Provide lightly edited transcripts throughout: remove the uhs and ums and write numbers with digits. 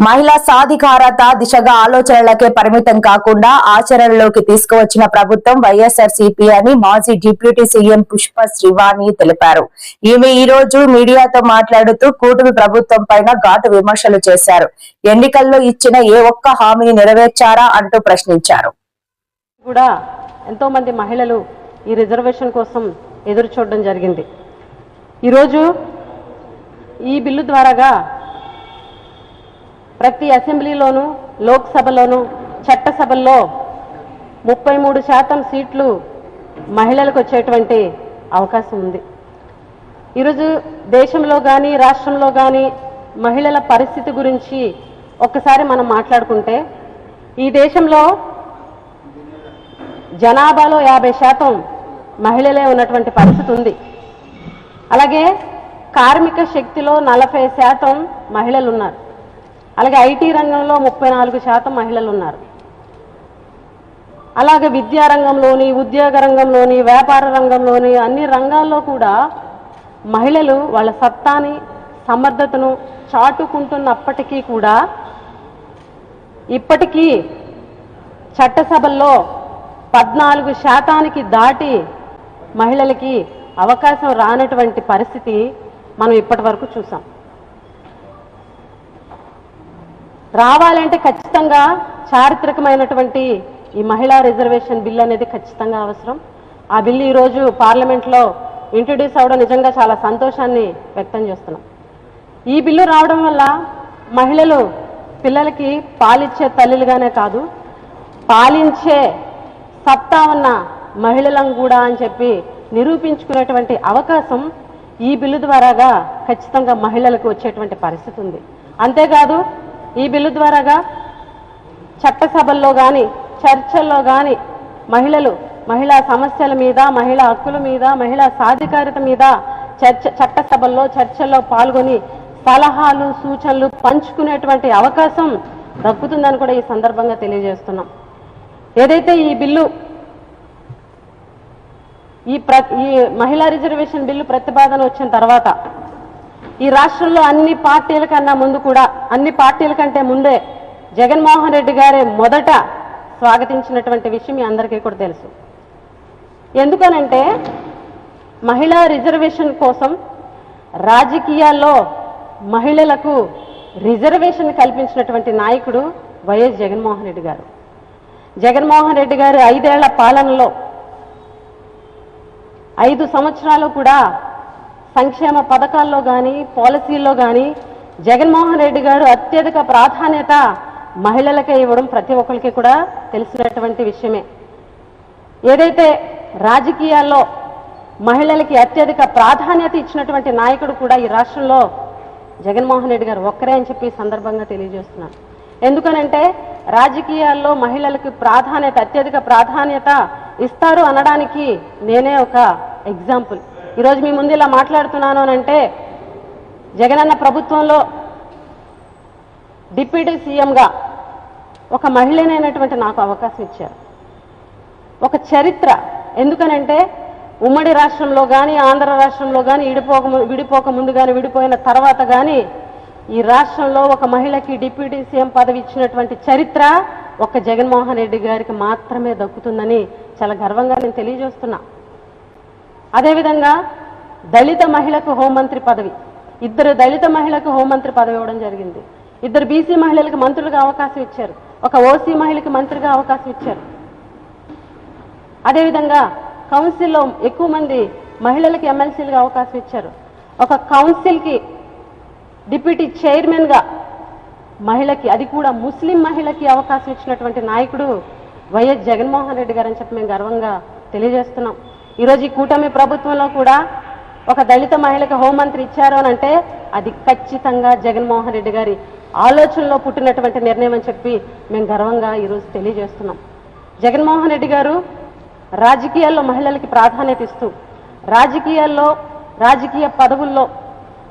మహిళా సాధికారత దిశగా ఆలోచనలకే పరిమితం కాకుండా ఆచరణలోకి తీసుకువచ్చిన ప్రభుత్వం వైఎస్ఆర్సీపీ అని మాజీ డిప్యూటీ సీఎం పుష్ప శ్రీవాణి తెలిపారు. ఈమె ఈ రోజు మీడియాతో మాట్లాడుతూ కూటమి ప్రభుత్వం పైన ఘాటు విమర్శలు చేశారు. ఎన్నికల్లో ఇచ్చిన ఏ ఒక్క హామీని నెరవేర్చారా అంటూ ప్రశ్నించారు. కూడా ఎంతో మంది మహిళలు ఈ రిజర్వేషన్ కోసం ఎదురు చూడడం జరిగింది. ఈరోజు ఈ బిల్లు ద్వారాగా ప్రతి అసెంబ్లీలోనూ లోక్సభలోనూ చట్టసభల్లో 33% సీట్లు మహిళలకు వచ్చేటువంటి అవకాశం ఉంది. ఈరోజు దేశంలో కానీ రాష్ట్రంలో కానీ మహిళల పరిస్థితి గురించి ఒక్కసారి మనం మాట్లాడుకుంటే ఈ దేశంలో జనాభాలో 50% మహిళలే ఉన్నటువంటి పరిస్థితి ఉంది. అలాగే కార్మిక శక్తిలో 40% మహిళలు ఉన్నారు. అలాగే ఐటీ రంగంలో 34% మహిళలు ఉన్నారు. అలాగే విద్యారంగంలోని, ఉద్యోగ రంగంలోని, వ్యాపార రంగంలోని అన్ని రంగాల్లో కూడా మహిళలు వాళ్ళ సత్తాని సమర్థతను చాటుకుంటున్నప్పటికీ కూడా ఇప్పటికీ చట్టసభల్లో 14% దాటి మహిళలకి అవకాశం రానటువంటి పరిస్థితి మనం ఇప్పటి వరకు చూసాం. రావాలంటే ఖచ్చితంగా చారిత్రకమైనటువంటి ఈ మహిళా రిజర్వేషన్ బిల్ అనేది ఖచ్చితంగా అవసరం. ఆ బిల్లు ఈరోజు పార్లమెంట్లో ఇంట్రడ్యూస్ అవ్వడం నిజంగా చాలా సంతోషాన్ని వ్యక్తం చేస్తున్నాం. ఈ బిల్లు రావడం వల్ల మహిళలు పిల్లలకి పాలిచ్చే తల్లులుగానే కాదు, పాలించే సత్తా ఉన్న మహిళలను కూడా అని చెప్పి నిరూపించుకునేటువంటి అవకాశం ఈ బిల్లు ద్వారాగా ఖచ్చితంగా మహిళలకు వచ్చేటువంటి పరిస్థితి ఉంది. అంతేకాదు ఈ బిల్లు ద్వారాగా చట్టసభల్లో కానీ చర్చల్లో కానీ మహిళా సమస్యల మీద, మహిళా హక్కుల మీద, మహిళా సాధికారత మీద చట్టసభల్లో చర్చల్లో పాల్గొని సలహాలు సూచనలు పంచుకునేటువంటి అవకాశం దక్కుతుందని కూడా ఈ సందర్భంగా తెలియజేస్తున్నాం. ఏదైతే ఈ బిల్లు ఈ మహిళా రిజర్వేషన్ బిల్లు ప్రతిపాదన వచ్చిన తర్వాత ఈ రాష్ట్రంలో అన్ని పార్టీల కన్నా ముందు కూడా, అన్ని పార్టీల కంటే ముందే జగన్మోహన్ రెడ్డి గారే మొదట స్వాగతించినటువంటి విషయం మీ అందరికీ కూడా తెలుసు. ఎందుకనంటే మహిళా రిజర్వేషన్ కోసం రాజకీయాల్లో మహిళలకు రిజర్వేషన్ కల్పించినటువంటి నాయకుడు వైఎస్ జగన్మోహన్ రెడ్డి గారు. జగన్మోహన్ రెడ్డి గారు 5 ఏళ్ల పాలనలో 5 సంవత్సరాలు కూడా సంక్షేమ పథకాల్లో కానీ పాలసీల్లో కానీ జగన్మోహన్ రెడ్డి గారు అత్యధిక ప్రాధాన్యత మహిళలకే ఇవ్వడం ప్రతి ఒక్కరికి కూడా తెలిసినటువంటి విషయమే. ఏదైతే రాజకీయాల్లో మహిళలకి అత్యధిక ప్రాధాన్యత ఇచ్చినటువంటి నాయకుడు కూడా ఈ రాష్ట్రంలో జగన్మోహన్ రెడ్డి గారు ఒక్కరే అని చెప్పి సందర్భంగా తెలియజేస్తున్నాను. ఎందుకనంటే రాజకీయాల్లో మహిళలకు అత్యధిక ప్రాధాన్యత ఇస్తారు అనడానికి నేనే ఒక ఎగ్జాంపుల్. ఈరోజు మీ ముందు ఇలా మాట్లాడుతున్నాను అనంటే జగనన్న ప్రభుత్వంలో డిప్యూటీ సీఎంగా ఒక మహిళనైనటువంటి నాకు అవకాశం ఇచ్చారు. ఒక చరిత్ర. ఎందుకనంటే ఉమ్మడి రాష్ట్రంలో కానీ ఆంధ్ర రాష్ట్రంలో కానీ విడిపోక ముందు కానీ విడిపోయిన తర్వాత కానీ ఈ రాష్ట్రంలో ఒక మహిళకి డిప్యూటీ సీఎం పదవి ఇచ్చినటువంటి చరిత్ర ఒక జగన్మోహన్ రెడ్డి గారికి మాత్రమే దక్కుతుందని చాలా గర్వంగా నేను తెలియజేస్తున్నా. అదేవిధంగా దళిత మహిళకు హోంమంత్రి పదవి, 2 దళిత మహిళకు హోంమంత్రి పదవి ఇవ్వడం జరిగింది. 2 బీసీ మహిళలకు మంత్రులుగా అవకాశం ఇచ్చారు. ఒక ఓసీ మహిళకి మంత్రిగా అవకాశం ఇచ్చారు. అదేవిధంగా కౌన్సిల్లో ఎక్కువ మంది మహిళలకి ఎమ్మెల్సీలుగా అవకాశం ఇచ్చారు. ఒక కౌన్సిల్కి డిప్యూటీ చైర్మన్గా మహిళకి, అది కూడా ముస్లిం మహిళకి అవకాశం ఇచ్చినటువంటి నాయకుడు వైఎస్ జగన్మోహన్ రెడ్డి గారు అని చెప్పి మేము గర్వంగా తెలియజేస్తున్నాం. ఈరోజు ఈ కూటమి ప్రభుత్వంలో కూడా ఒక దళిత మహిళకి హోంమంత్రి ఇచ్చారు అని అంటే అది ఖచ్చితంగా జగన్మోహన్ రెడ్డి గారి ఆలోచనలో పుట్టినటువంటి నిర్ణయం అని చెప్పి మేము గర్వంగా ఈరోజు తెలియజేస్తున్నాం. జగన్మోహన్ రెడ్డి గారు రాజకీయాల్లో మహిళలకి ప్రాధాన్యత ఇస్తూ రాజకీయ పదవుల్లో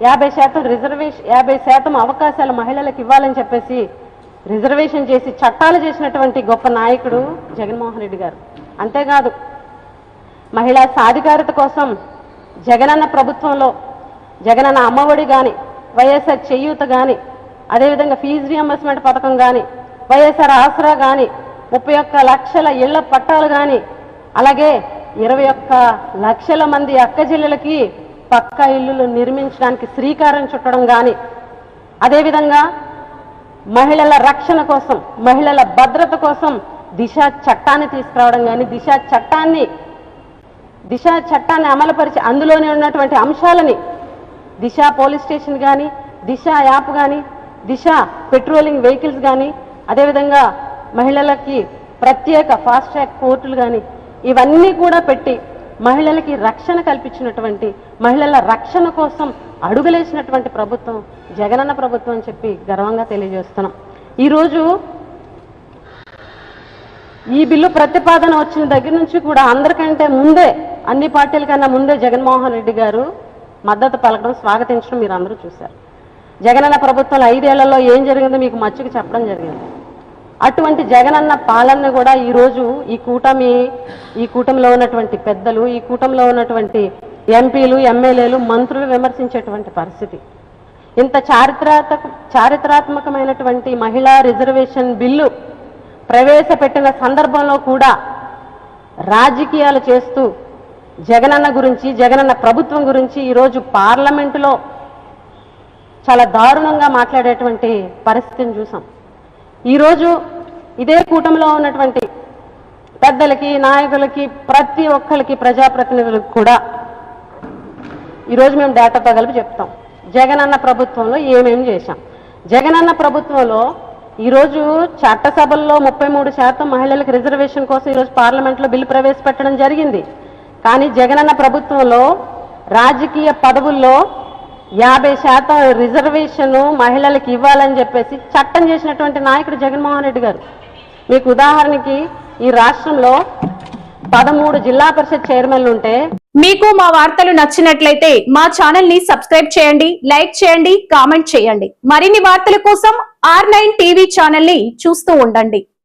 50% రిజర్వేషన్ 50% అవకాశాలు మహిళలకు ఇవ్వాలని చెప్పేసి రిజర్వేషన్ చేసి చట్టాలు చేసినటువంటి గొప్ప నాయకుడు జగన్మోహన్ రెడ్డి గారు. అంతేకాదు మహిళా సాధికారత కోసం జగనన్న ప్రభుత్వంలో జగనన్న అమ్మఒడి కానీ వైఎస్ఆర్ చేయూత కానీ అదేవిధంగా ఫీజు రియంబర్స్మెంట్ పథకం కానీ, వైఎస్ఆర్ ఆసరా కానీ, 31 లక్షల ఇళ్ల పట్టాలు కానీ, అలాగే 21 లక్షల మంది అక్కచెల్లెలకి పక్కా ఇల్లులు నిర్మించడానికి శ్రీకారం చుట్టడం కానీ, అదేవిధంగా మహిళల రక్షణ కోసం, మహిళల భద్రత కోసం దిశ చట్టాన్ని తీసుకురావడం కానీ, దిశ చట్టాన్ని అమలుపరిచి అందులోనే ఉన్నటువంటి అంశాలని దిశ పోలీస్ స్టేషన్ కానీ, దిశ యాప్ కానీ, దిశ పెట్రోలింగ్ వెహికల్స్ కానీ, అదేవిధంగా మహిళలకి ప్రత్యేక ఫాస్ట్ ట్రాక్ కోర్టులు కానీ ఇవన్నీ కూడా పెట్టి మహిళలకి రక్షణ కల్పించినటువంటి, మహిళల రక్షణ కోసం అడుగులేసినటువంటి ప్రభుత్వం జగనన్న ప్రభుత్వం అని చెప్పి గర్వంగా తెలియజేస్తున్నాం. ఈరోజు ఈ బిల్లు ప్రతిపాదన వచ్చిన దగ్గర నుంచి కూడా అందరికంటే ముందే, అన్ని పార్టీల కన్నా ముందే జగన్మోహన్ రెడ్డి గారు మద్దతు పలకడం, స్వాగతించడం మీరు అందరూ చూశారు. జగనన్న ప్రభుత్వంలో 5 ఏళ్లలో ఏం జరిగిందో మీకు మచ్చుకు చెప్పడం జరిగింది. అటువంటి జగనన్న పాలన కూడా ఈరోజు ఈ కూటమిలో ఉన్నటువంటి పెద్దలు, ఈ కూటమిలో ఉన్నటువంటి ఎంపీలు, ఎమ్మెల్యేలు, మంత్రులు విమర్శించేటువంటి పరిస్థితి. ఇంత చారిత్రాత్మకమైనటువంటి మహిళా రిజర్వేషన్ బిల్లు ప్రవేశపెట్టిన సందర్భంలో కూడా రాజకీయాలు చేస్తూ జగనన్న గురించి, జగనన్న ప్రభుత్వం గురించి ఈరోజు పార్లమెంటులో చాలా దారుణంగా మాట్లాడేటువంటి పరిస్థితిని చూసాం. ఈరోజు ఇదే కూటమిలో ఉన్నటువంటి పెద్దలకి, నాయకులకి, ప్రతి ఒక్కరికి, ప్రజాప్రతినిధులకు కూడా ఈరోజు మేము డేటాతో కలిపి చెప్తాం జగనన్న ప్రభుత్వంలో ఏమేమి చేశాం. జగనన్న ప్రభుత్వంలో ఈరోజు చట్టసభల్లో 33% మహిళలకు రిజర్వేషన్ కోసం ఈరోజు పార్లమెంట్లో బిల్లు ప్రవేశపెట్టడం జరిగింది. కానీ జగనన్న ప్రభుత్వంలో రాజకీయ పదవుల్లో 50% రిజర్వేషన్ మహిళలకు ఇవ్వాలని చెప్పేసి చట్టం చేసినటువంటి నాయకుడు జగన్మోహన్ రెడ్డి గారు. మీకు ఉదాహరణకి ఈ రాష్ట్రంలో 13 జిల్లా పరిషత్ చైర్మన్లు ఉంటే, మీకు మా వార్తలు నచ్చినట్లయితే మా ఛానల్ ని సబ్స్క్రైబ్ చేయండి, లైక్ చేయండి, కామెంట్ చేయండి. మరిన్ని వార్తల కోసం R9 టీవీ ఛానల్ ని చూస్తూ ఉండండి.